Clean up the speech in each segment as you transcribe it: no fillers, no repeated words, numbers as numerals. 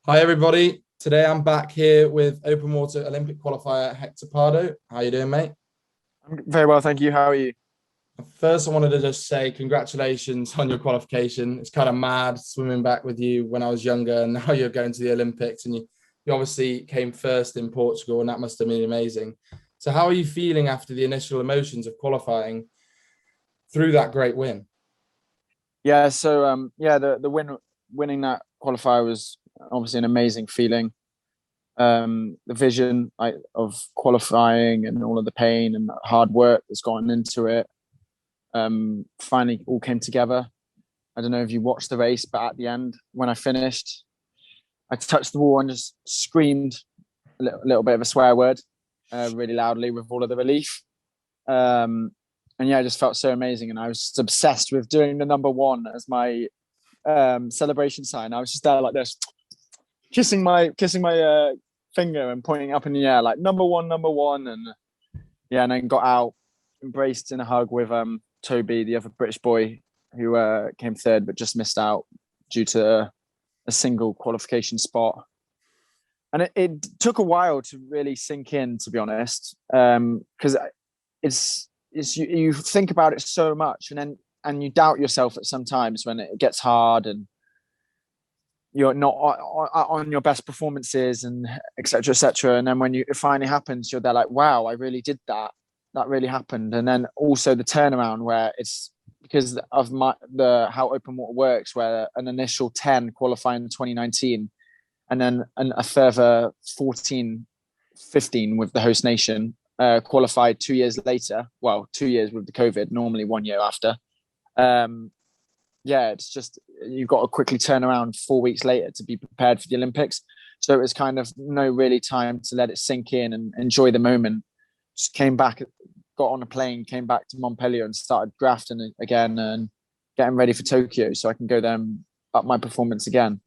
Hi everybody. Today I'm back here with open water Olympic qualifier Hector Pardoe. How you doing, mate? I'm very well, thank you. How are you? First, I wanted to just say congratulations on your qualification. It's kind of mad swimming back with you when I was younger, and now you're going to the Olympics, and you obviously came first in Portugal, and that must have been amazing. So, how are you feeling after the initial emotions of qualifying through that great win? Winning that qualifier was obviously an amazing feeling. The vision of qualifying and all of the pain and hard work that's gone into it finally all came together. I don't know if you watched the race, but at the end, when I finished, I touched the wall and just screamed a little bit of a swear word really loudly with all of the relief. And yeah, I just felt so amazing. And I was just obsessed with doing the number one as my celebration sign. I was just there like this, kissing my finger and pointing up in the air like number one. And yeah, and then got out, embraced in a hug with Toby, the other British boy who came third but just missed out due to a single qualification spot. And it took a while to really sink in, to be honest, because you think about it so much, and you doubt yourself at sometimes when it gets hard and you're not on your best performances and etc. etc. And then when it finally happens, you're there like, wow, I really did that. That really happened. And then also the turnaround where it's because of how open water works, where an initial 10 qualifying in 2019 and then a further 14, 15 with the host nation qualified 2 years later. Well, 2 years with the COVID, normally 1 year after. Yeah, it's just you've got to quickly turn around 4 weeks later to be prepared for the Olympics. So it was kind of no really time to let it sink in and enjoy the moment. Just came back, got on a plane, came back to Montpellier and started grafting again and getting ready for Tokyo so I can go there and up my performance again.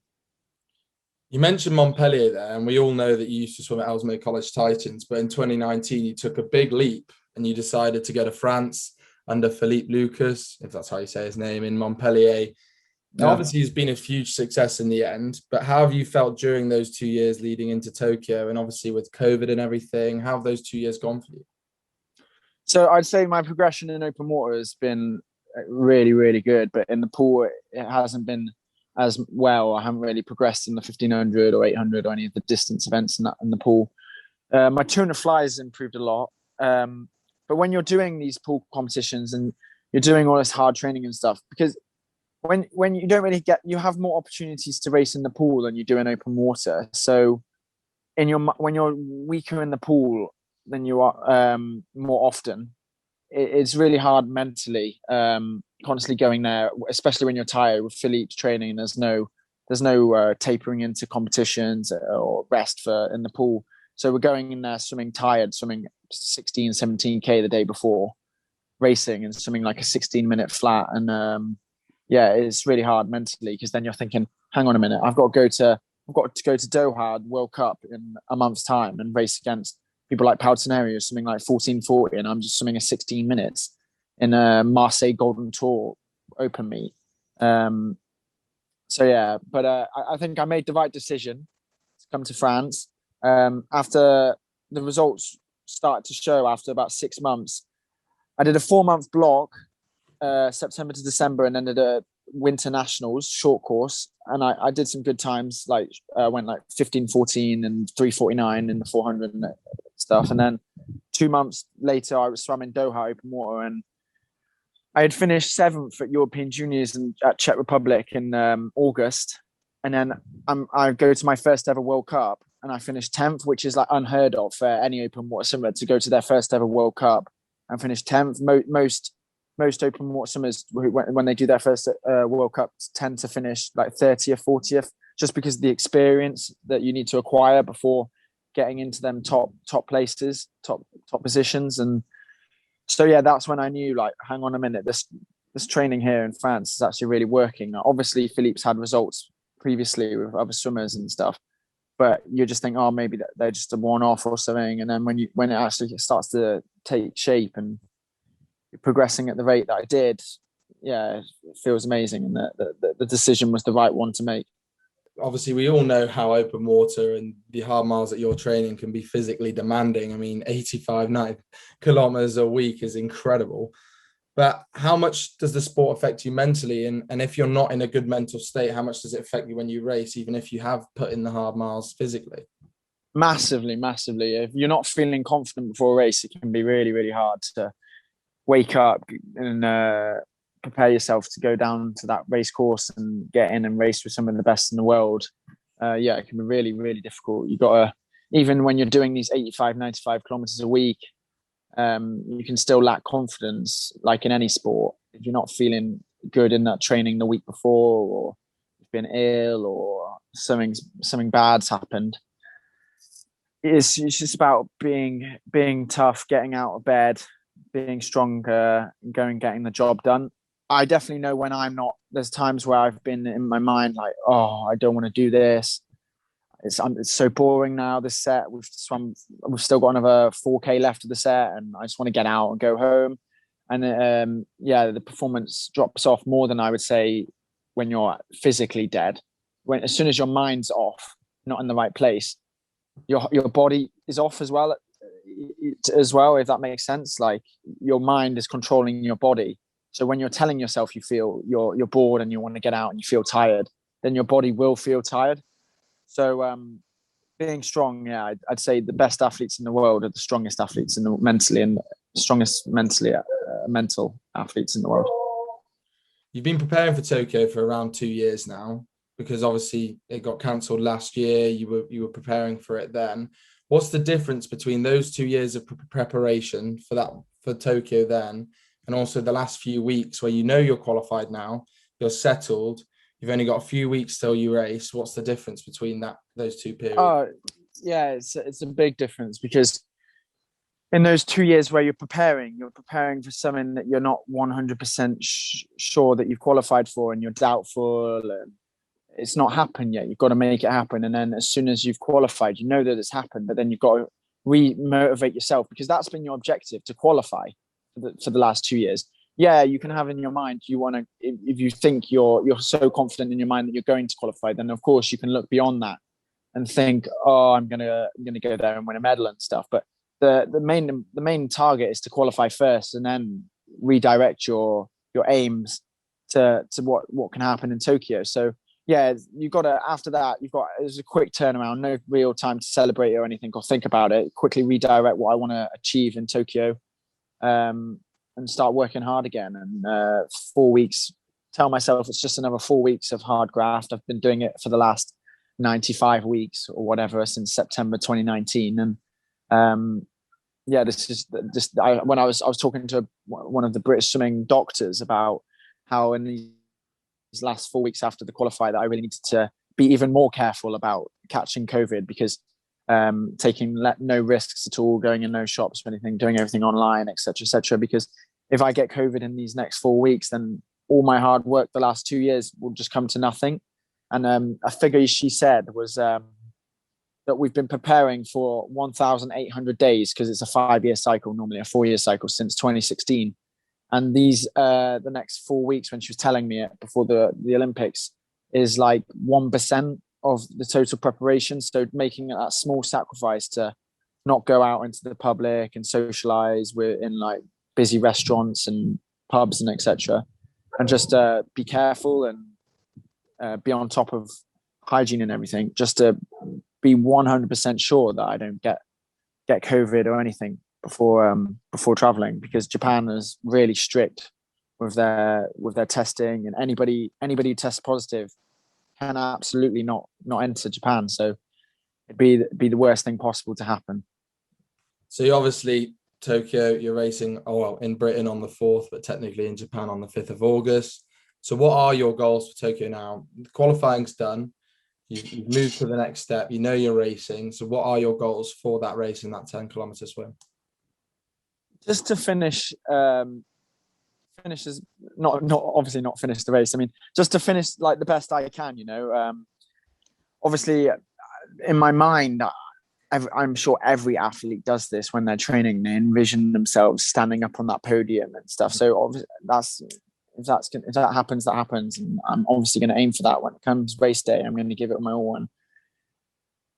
You mentioned Montpellier there, and we all know that you used to swim at Ellesmere College Titans, but in 2019 you took a big leap and you decided to go to France under Philippe Lucas, if that's how you say his name, in Montpellier. Now, Yeah. obviously, he's been a huge success in the end, but how have you felt during those 2 years leading into Tokyo? And obviously, with COVID and everything, how have those 2 years gone for you? So I'd say my progression in open water has been really, really good, but in the pool, it hasn't been as well. I haven't really progressed in the 1500 or 800 or any of the distance events in the pool. My 200 flies improved a lot. But when you're doing these pool competitions and you're doing all this hard training and stuff, because when you don't really you have more opportunities to race in the pool than you do in open water. So when you're weaker in the pool than you are more often, it's really hard mentally, constantly going there, especially when you're tired with Philippe's training. There's no tapering into competitions or rest for in the pool. So we're going in there swimming tired, swimming 16, 17K the day before racing and swimming like a 16-minute flat. And yeah, it's really hard mentally because then you're thinking, hang on a minute, I've got to go to Doha World Cup in a month's time and race against people like Pauteneri swimming like 14:40, and I'm just swimming a 16 minutes in a Marseille Golden Tour open meet. So yeah, but I think I made the right decision to come to France. After the results started to show after about 6 months, I did a 4 month block, September to December, and then did a winter nationals short course. And I did some good times, like went like 15:14 and 3:49 in the 400 and stuff. And then 2 months later, I was swam in Doha open water, and I had finished seventh at European Juniors at Czech Republic in August. And then I go to my first ever World Cup, and I finished 10th, which is like unheard of for any open water swimmer to go to their first ever World Cup and finish 10th. Most open water swimmers, when they do their first World Cup, tend to finish like 30th, 40th, just because of the experience that you need to acquire before getting into them top places, top positions. And so yeah, that's when I knew, like, hang on a minute, this training here in France is actually really working. Obviously, Philippe's had results previously with other swimmers and stuff, but you just think, oh, maybe they're just a one-off or something. And then when it actually starts to take shape and you're progressing at the rate that I did, yeah, it feels amazing, and the decision was the right one to make. obviously we all know how open water and the hard miles that you're training can be physically demanding. I mean, 85, 90 kilometers a week is incredible. But how much does the sport affect you mentally? And if you're not in a good mental state, how much does it affect you when you race, even if you have put in the hard miles physically? Massively, massively. If you're not feeling confident before a race, it can be really, really hard to wake up and prepare yourself to go down to that race course and get in and race with some of the best in the world. It can be really, really difficult. You got to, even when you're doing these 85, 95 kilometers a week, you can still lack confidence, like in any sport. If you're not feeling good in that training the week before, or you've been ill, or something bad's happened, it's just about being tough, getting out of bed, being stronger, getting the job done. I definitely know when I'm not. There's times where I've been in my mind like, oh, I don't want to do this. It's so boring now, this set. We've still got another 4K left of the set, and I just want to get out and go home. And the performance drops off more than I would say when you're physically dead. As soon as your mind's off, not in the right place, your body is off as well. If that makes sense. Like, your mind is controlling your body. So when you're telling yourself you feel you're bored and you want to get out and you feel tired, then your body will feel tired. So being strong, I'd say the best athletes in the world are the strongest athletes mental athletes in the world. You've been preparing for Tokyo for around 2 years now, because obviously it got cancelled last year. You were preparing for it then. What's the difference between those 2 years of preparation for Tokyo then, and also the last few weeks where you're qualified now, you're settled, you've only got a few weeks till you race? What's the difference between those two periods? It's a big difference, because in those 2 years where you're preparing for something that you're not 100% sure that you've qualified for, and you're doubtful, and it's not happened yet. You've got to make it happen. And then as soon as you've qualified, you know that it's happened, but then you've got to re-motivate yourself, because that's been your objective, to qualify for the last 2 years. Yeah, you can have in your mind, if you think you're so confident in your mind that you're going to qualify, then of course you can look beyond that and think, oh, I'm gonna go there and win a medal and stuff. But the main target is to qualify first, and then redirect your aims to what can happen in Tokyo. So yeah, you've got to, after that, there's a quick turnaround, no real time to celebrate or anything or think about it. Quickly redirect what I want to achieve in Tokyo, and start working hard again. And 4 weeks, tell myself it's just another 4 weeks of hard graft. I've been doing it for the last 95 weeks or whatever since September 2019. And this is just, when I was talking to one of the British swimming doctors about how in these last 4 weeks after the qualifier that I really needed to be even more careful about catching COVID, because taking no risks at all, going in no shops or anything, doing everything online, etc., because if I get COVID in these next 4 weeks, then all my hard work the last 2 years will just come to nothing. And a figure she said was that we've been preparing for 1,800 days, because it's a 5-year cycle, normally a 4-year cycle, since 2016. And these the next 4 weeks, when she was telling me it before the Olympics, is like 1% of the total preparation. So making that small sacrifice to not go out into the public and socialize in like busy restaurants and pubs and etc., and just be careful and be on top of hygiene and everything, just to be 100% sure that I don't get COVID or anything before traveling, because Japan is really strict with their testing, and anybody who tests positive can absolutely not enter Japan. So it'd be the worst thing possible to happen. So you obviously, Tokyo, you're racing in Britain on the 4th, but technically in Japan on the 5th of August. So what are your goals for Tokyo now? The qualifying's done. You've moved to the next step. You're racing. So what are your goals for that race in that 10-kilometer swim? Just to finish as not obviously not finish the race. I mean, just to finish like the best I can. Obviously, in my mind, I'm sure every athlete does this when they're training. They envision themselves standing up on that podium and stuff. So obviously, that's if that happens, that happens. And I'm obviously going to aim for that. When it comes race day, I'm going to give it my all. And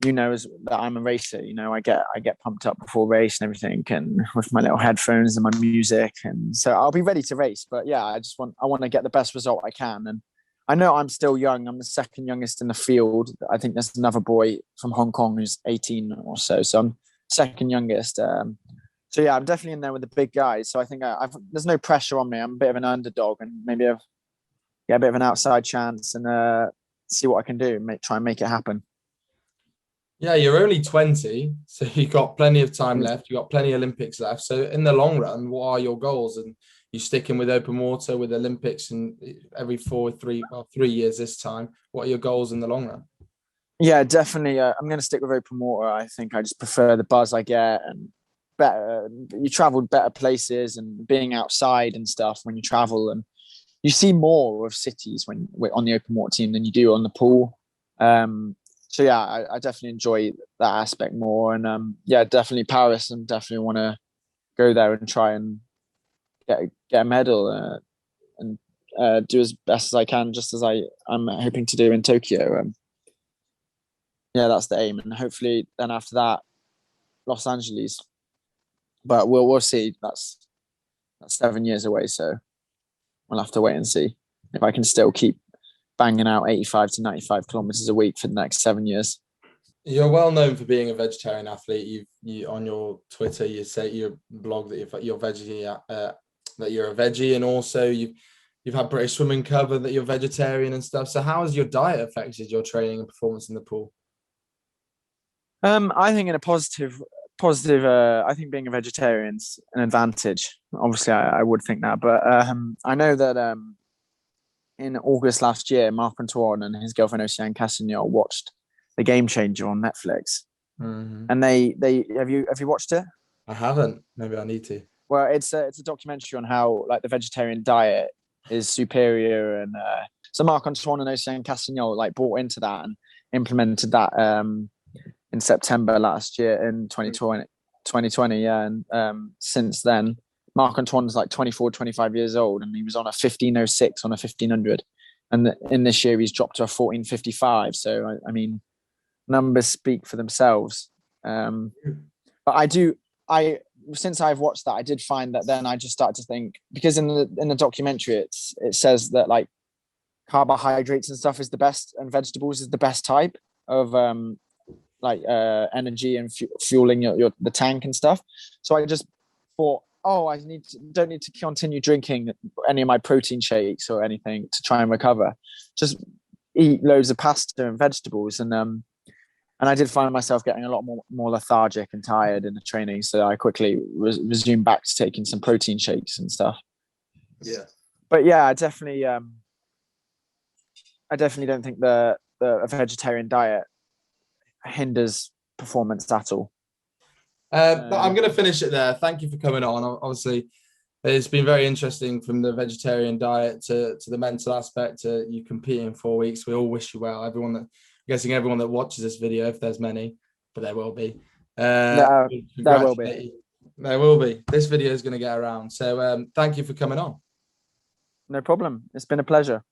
that I'm a racer. I get pumped up before race and everything, and with my little headphones and my music, and so I'll be ready to race. But yeah, I want to get the best result I can. And I know I'm still young. I'm the second youngest in the field. I think there's another boy from Hong Kong who's 18 or so. So I'm second youngest. So yeah, I'm definitely in there with the big guys. So I think there's no pressure on me. I'm a bit of an underdog, and maybe get a bit of an outside chance and see what I can do. Try and make it happen. Yeah, you're only 20, so you've got plenty of time left. You've got plenty of Olympics left. So in the long run, what are your goals? And you sticking with open water, with Olympics, and every 3 years this time? What are your goals in the long run? Yeah, definitely. I'm going to stick with open water. I think I just prefer the buzz I get, and better. You travel better places and being outside and stuff when you travel, and you see more of cities when we're on the open water team than you do on the pool. So yeah, I definitely enjoy that aspect more, and yeah, definitely Paris, and definitely want to go there and try and get a medal and do as best as I can, just as I'm hoping to do in Tokyo. Yeah, that's the aim, and hopefully then after that, Los Angeles. But we'll see. That's 7 years away, so we'll have to wait and see if I can still keep banging out 85 to 95 kilometers a week for the next 7 years. You're well known for being a vegetarian athlete. You on your Twitter, you say your blog that you're veggie, that you're a veggie, and also you've had British Swimming cover that you're vegetarian and stuff. So how has your diet affected your training and performance in the pool? I think in a positive. I think being a vegetarian's an advantage. Obviously, I would think that, but I know that in August last year, Marc-Antoine and his girlfriend Océane Castagnol watched The Game Changer on Netflix, and they have you watched it? I haven't. Maybe I need to. Well, it's a documentary on how like the vegetarian diet is superior, and so Marc-Antoine and Océane Castagnol like bought into that and implemented that in September last year in 2020. Yeah, and since then, Marc-Antoine's like 24, 25 years old, and he was on a 15:06 on a 1500, and in this year he's dropped to a 14:55. So I mean, numbers speak for themselves. But since I've watched that, I did find that then I just started to think, because in the documentary it says that like carbohydrates and stuff is the best, and vegetables is the best type of energy and fueling the tank and stuff. So I just thought, I don't need to continue drinking any of my protein shakes or anything to try and recover. Just eat loads of pasta and vegetables, and I did find myself getting a lot more lethargic and tired in the training. So I quickly resumed back to taking some protein shakes and stuff. Yeah, but yeah, I definitely don't think the vegetarian diet hinders performance at all. I'm going to finish it there. Thank you for coming on. Obviously, it's been very interesting, from the vegetarian diet to the mental aspect to you competing in 4 weeks. We all wish you well. I'm guessing everyone that watches this video, if there's many, but there will be. There will be. There will be. This video is going to get around. So thank you for coming on. No problem. It's been a pleasure.